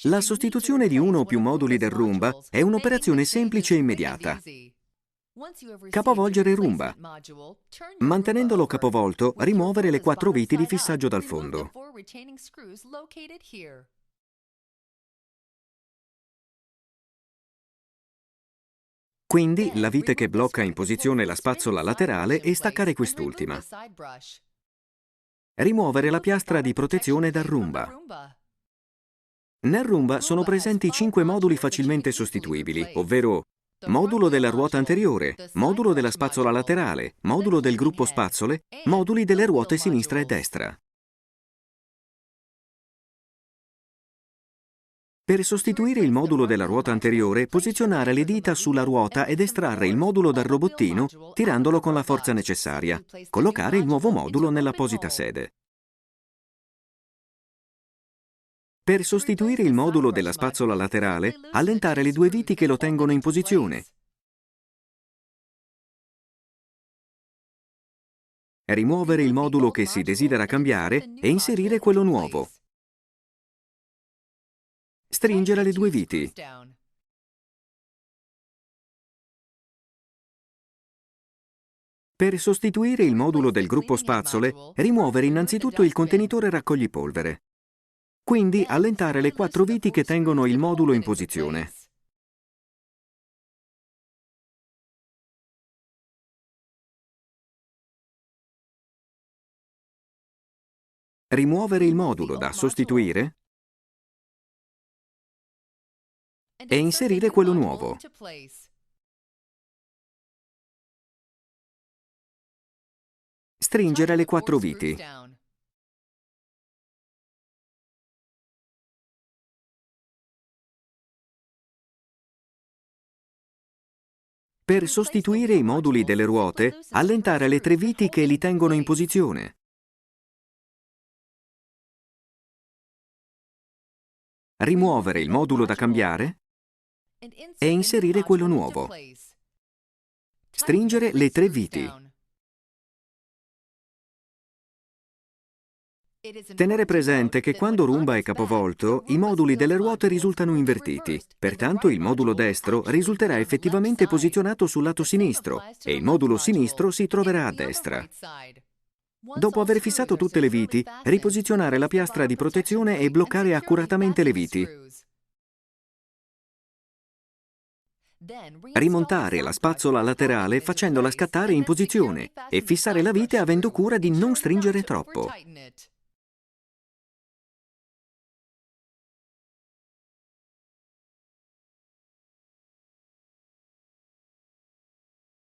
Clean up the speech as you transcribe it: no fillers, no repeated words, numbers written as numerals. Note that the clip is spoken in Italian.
La sostituzione di uno o più moduli del Roomba è un'operazione semplice e immediata. Capovolgere il Roomba. Mantenendolo capovolto, rimuovere le 4 viti di fissaggio dal fondo. Quindi la vite che blocca in posizione la spazzola laterale e staccare quest'ultima. Rimuovere la piastra di protezione dal Roomba. Nel Roomba sono presenti 5 moduli facilmente sostituibili, ovvero modulo della ruota anteriore, modulo della spazzola laterale, modulo del gruppo spazzole, moduli delle ruote sinistra e destra. Per sostituire il modulo della ruota anteriore, posizionare le dita sulla ruota ed estrarre il modulo dal robottino tirandolo con la forza necessaria. Collocare il nuovo modulo nell'apposita sede. Per sostituire il modulo della spazzola laterale, allentare le 2 viti che lo tengono in posizione. Rimuovere il modulo che si desidera cambiare e inserire quello nuovo. Stringere le 2 viti. Per sostituire il modulo del gruppo spazzole, rimuovere innanzitutto il contenitore raccogli-polvere. Quindi allentare le 4 viti che tengono il modulo in posizione. Rimuovere il modulo da sostituire e inserire quello nuovo. Stringere le 4 viti. Per sostituire i moduli delle ruote, allentare le 3 viti che li tengono in posizione. Rimuovere il modulo da cambiare e inserire quello nuovo. Stringere le 3 viti. Tenere presente che quando Roomba è capovolto, i moduli delle ruote risultano invertiti. Pertanto il modulo destro risulterà effettivamente posizionato sul lato sinistro e il modulo sinistro si troverà a destra. Dopo aver fissato tutte le viti, riposizionare la piastra di protezione e bloccare accuratamente le viti. Rimontare la spazzola laterale facendola scattare in posizione e fissare la vite avendo cura di non stringere troppo.